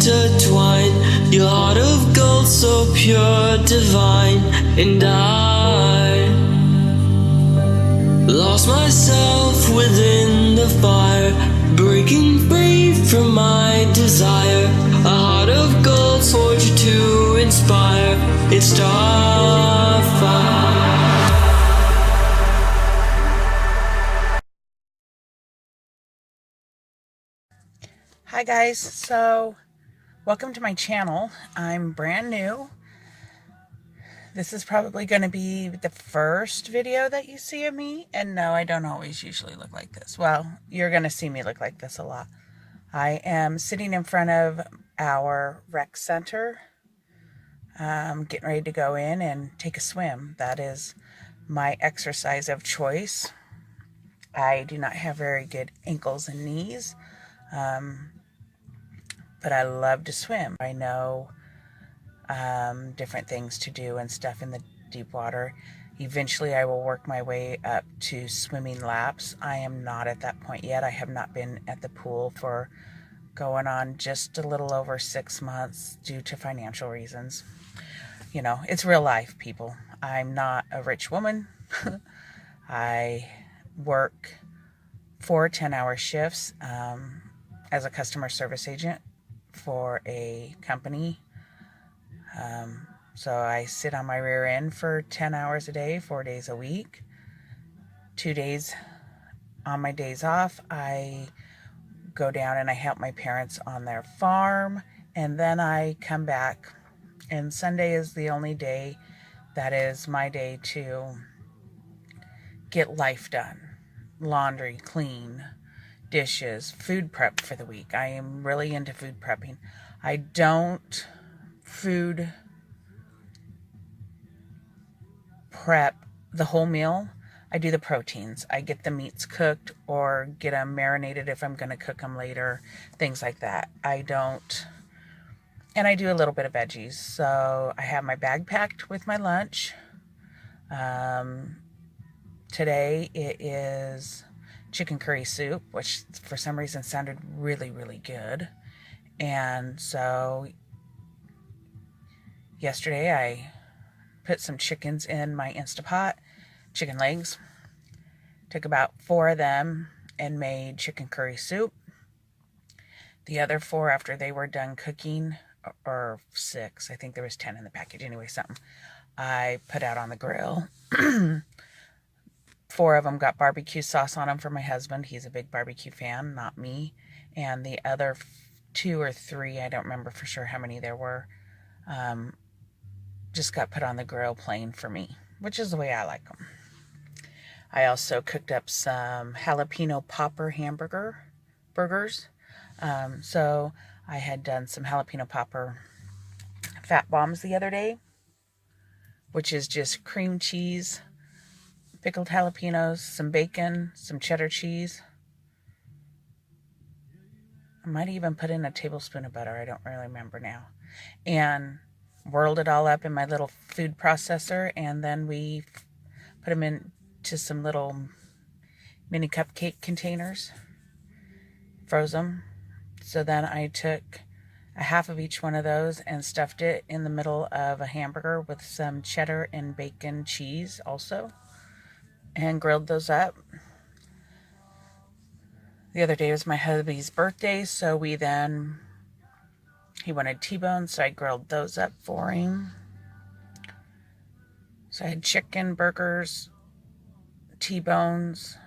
intertwine, your heart of gold so pure, divine. And I lost myself within the fire, breaking free from my desire. A heart of gold forged to inspire. It's starfire. Hi guys, so welcome to my channel. I'm brand new. This is probably going to be the first video that you see of me, and no, I don't always usually look like this. Well, you're going to see me look like this a lot. I am sitting in front of our rec center, getting ready to go in and take a swim. That is my exercise of choice. I do not have very good ankles and knees, but I love to swim. I know different things to do and stuff in the deep water. Eventually I will work my way up to swimming laps. I am not at that point yet. I have not been at the pool for going on just a little over 6 months due to financial reasons. You know, it's real life, people. I'm not a rich woman. I work 4 10-hour shifts as a customer service agent for a company. So I sit on my rear end for 10 hours a day, 4 days a week. 2 days on my days off, I go down and I help my parents on their farm, and then I come back. And Sunday is the only day that is my day to get life done. Laundry, clean, dishes, food prep for the week. I am really into food prepping. I don't food prep the whole meal. I do the proteins. I get the meats cooked or get them marinated if I'm going to cook them later, things like that. I do a little bit of veggies. So I have my bag packed with my lunch. Today it is chicken curry soup, which for some reason sounded really, really good. And so yesterday I put some chickens in my Instapot, chicken legs. Took about 4 of them and made chicken curry soup. The other 4, after they were done cooking, or 6, I think there was 10 in the package, anyway, something, I put out on the grill. 4 of them got barbecue sauce on them for my husband. He's a big barbecue fan, not me. And the other 2 or 3, I don't remember for sure how many there were, just got put on the grill plain for me, which is the way I like them. I also cooked up some jalapeno popper burgers. So I had done some jalapeno popper fat bombs the other day, which is just cream cheese, pickled jalapenos, some bacon, some cheddar cheese. I might even put in a tablespoon of butter. I don't really remember now. And whirled it all up in my little food processor, and then we put them into some little mini cupcake containers, froze them. So then I took a half of each one of those and stuffed it in the middle of a hamburger with some cheddar and bacon cheese also, and grilled those up. The other day was my hubby's birthday, so he wanted T-bones, so I grilled those up for him. So I had chicken, burgers, T-bones.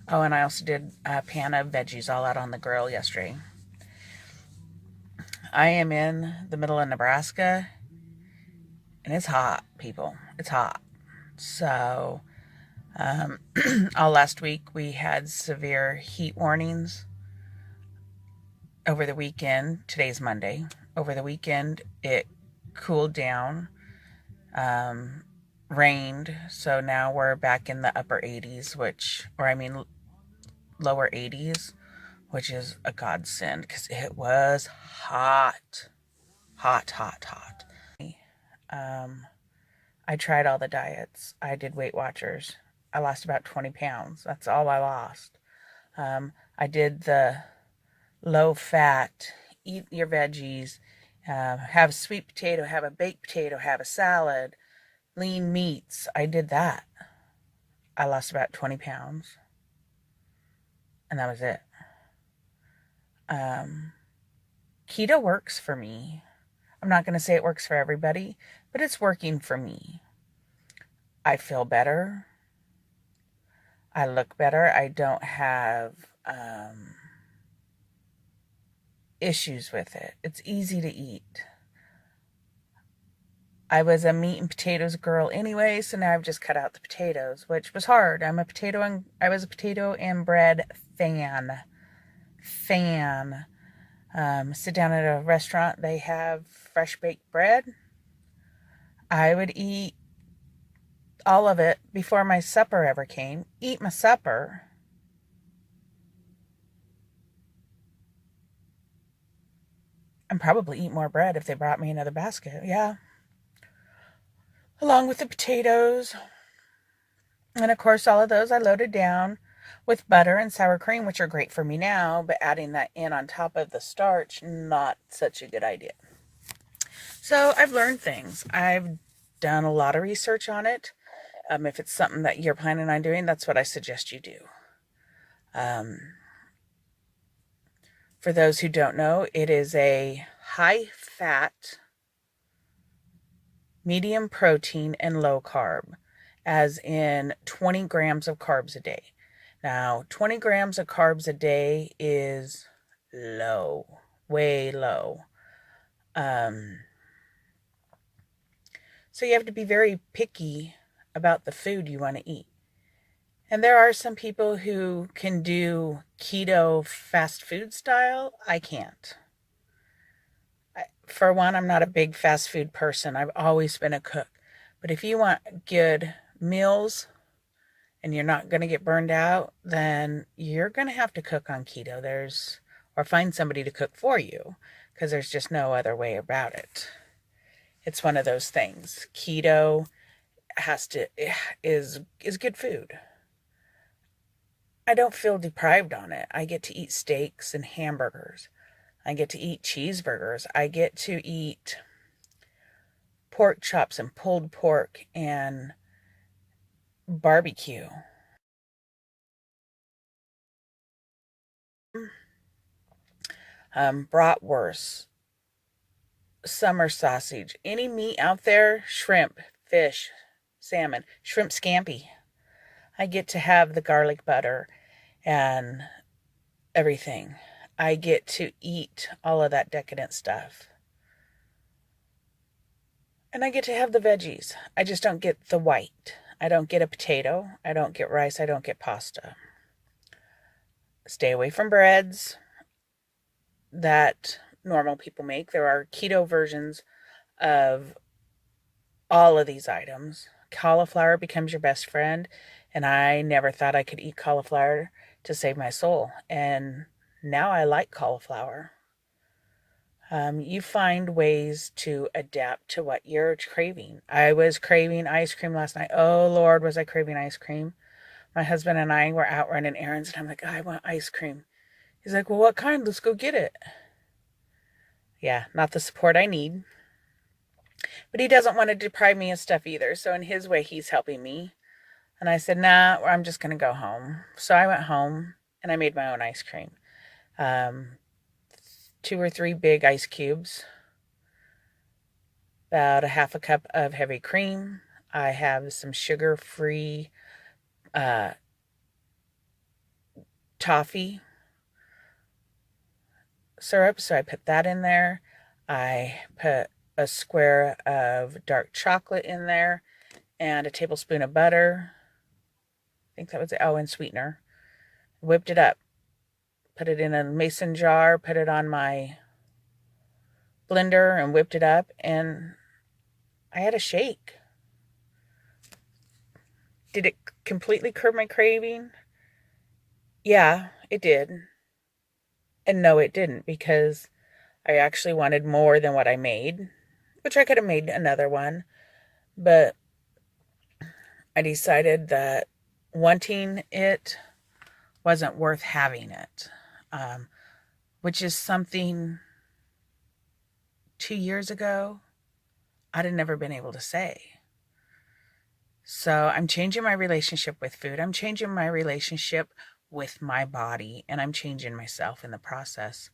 Oh, and I also did a pan of veggies all out on the grill yesterday. I am in the middle of Nebraska, and it's hot, people. It's hot. So, all last week we had severe heat warnings. Over the weekend, today's Monday, over the weekend it cooled down, rained, so now we're back in the upper 80s, lower 80s, which is a godsend because it was hot. I tried all the diets. I did Weight Watchers. I lost about 20 pounds. That's all I lost. I did the low fat eat your veggies, have a sweet potato, have a baked potato, have a salad, lean meats. I did that. I lost about 20 pounds, and that was it. Um, Keto works for me. I'm not going to say it works for everybody, but it's working for me. I feel better. I look better. I don't have issues with it. It's easy to eat. I was a meat and potatoes girl anyway, so now I've just cut out the potatoes, which was hard. I was a potato and bread fan. Sit down at a restaurant, they have fresh baked bread. I would eat all of it before my supper ever came. Eat my supper. And probably eat more bread if they brought me another basket. Yeah. Along with the potatoes. And of course, all of those I loaded down with butter and sour cream, which are great for me now, but adding that in on top of the starch, not such a good idea. So I've learned things. I've done a lot of research on it. If it's something that you're planning on doing, that's what I suggest you do. For those who don't know, it is a high-fat, medium protein, and low carb, as in 20 grams of carbs a day. Now, 20 grams of carbs a day is low, way low. So you have to be very picky about the food you want to eat. And there are some people who can do keto fast food style. I can't. For one, I'm not a big fast food person. I've always been a cook. But if you want good meals and you're not going to get burned out, then you're going to have to cook on keto. Or find somebody to cook for you, because there's just no other way about it. It's one of those things. Keto is good food. I don't feel deprived on it. I get to eat steaks and hamburgers. I get to eat cheeseburgers. I get to eat pork chops and pulled pork and barbecue. Bratwurst, summer sausage, any meat out there, shrimp, fish, salmon, shrimp scampi. I get to have the garlic butter and everything. I get to eat all of that decadent stuff. And I get to have the veggies. I just don't get the white. I don't get a potato. I don't get rice. I don't get pasta. Stay away from breads that normal people make. There are keto versions of all of these items. Cauliflower becomes your best friend, and I never thought I could eat cauliflower to save my soul, and now I like cauliflower. You find ways to adapt to what you're craving. I was craving ice cream last night. Oh Lord, was I craving ice cream. My husband and I were out running errands, and I'm like, I want ice cream. He's like, well, what kind? Let's go get it. Yeah, not the support I need. But he doesn't want to deprive me of stuff either. So in his way, he's helping me. And I said, nah, I'm just going to go home. So I went home and I made my own ice cream. 2 or 3 big ice cubes. About a half a cup of heavy cream. I have some sugar-free toffee syrup. So I put that in there. I put a square of dark chocolate in there and a tablespoon of butter. I think that was it. Oh, and sweetener. Whipped it up. Put it in a mason jar, put it on my blender and whipped it up, and I had a shake. Did it completely curb my craving? Yeah, it did. And no, it didn't, because I actually wanted more than what I made, which I could have made another one, but I decided that wanting it wasn't worth having it, which is something 2 years ago, I'd have never been able to say. So I'm changing my relationship with food. I'm changing my relationship with my body, and I'm changing myself in the process.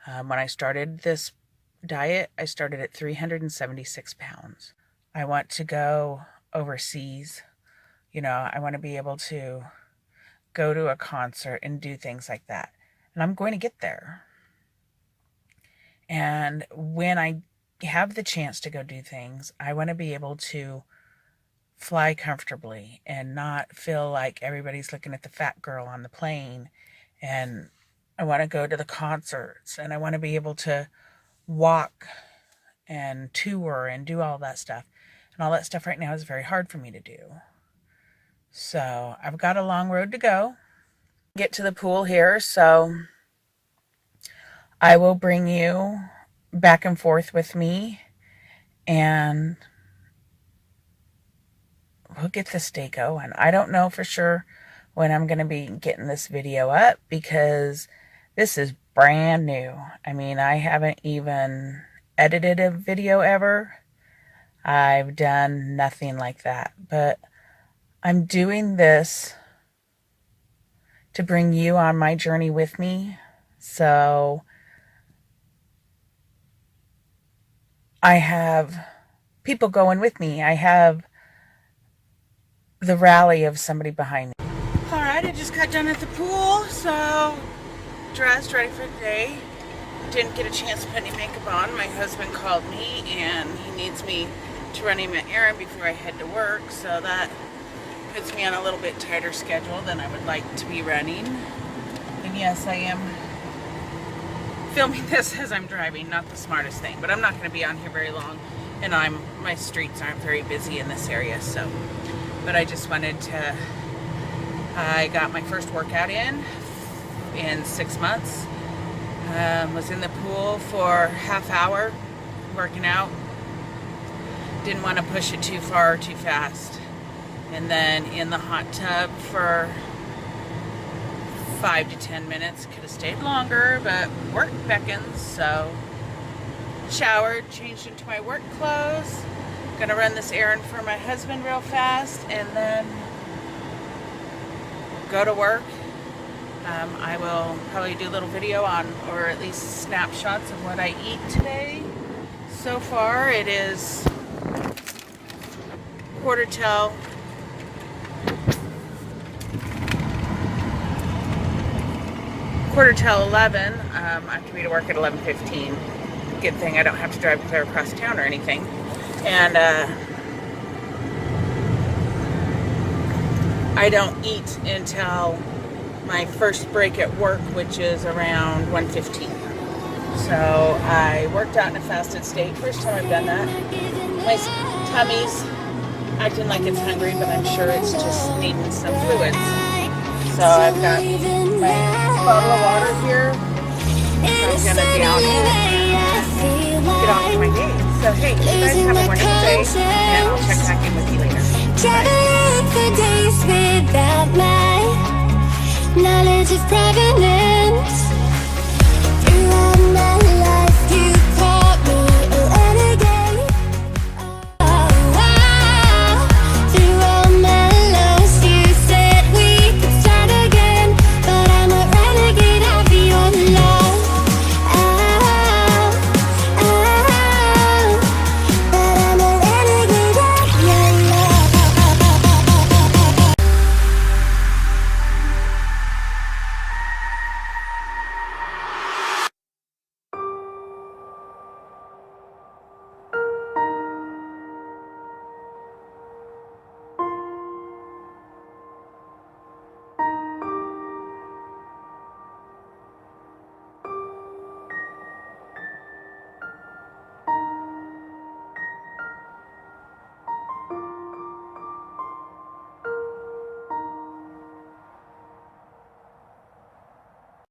When I started this diet, I started at 376 pounds. I want to go overseas. I want to be able to go to a concert and do things like that. And I'm going to get there. And when I have the chance to go do things, I want to be able to fly comfortably and not feel like everybody's looking at the fat girl on the plane. And I want to go to the concerts, and I want to be able to walk and tour and do all that stuff. And all that stuff right now is very hard for me to do. So I've got a long road to go. Get to the pool here, so I will bring you back and forth with me, and we'll get this day going. I don't know for sure when I'm going to be getting this video up, because this is brand new. I mean, I haven't even edited a video ever. I've done nothing like that, but I'm doing this to bring you on my journey with me. So I have people going with me. I have the rally of somebody behind me. All right, I just got done at the pool, so dressed, ready for the day. Didn't get a chance to put any makeup on. My husband called me, and he needs me to run him an errand before I head to work, so that puts me on a little bit tighter schedule than I would like to be running. And yes, I am filming this as I'm driving, not the smartest thing, but I'm not going to be on here very long, and my streets aren't very busy in this area, so. But I just wanted to, I got my first workout in 6 months. Was in the pool for half hour working out. Didn't want to push it too far or too fast. And then in the hot tub for 5 to 10 minutes. Could have stayed longer, but work beckons. So showered, changed into my work clothes. Gonna run this errand for my husband real fast, and then go to work. I will probably do a little video on, or at least snapshots of what I eat today. So far it is quarter till quarter till 11. I have to be to work at 11:15. Good thing I don't have to drive clear across town or anything. And I don't eat until my first break at work, which is around 1:15. So I worked out in a fasted state. First time I've done that. My tummy's acting like it's hungry, but I'm sure it's just needing some fluids. So I've got my bottle of water here. So I'm gonna down it and get on with my day. So hey, you guys have a wonderful day, and I'll check back in with you later. Bye. Knowledge is private.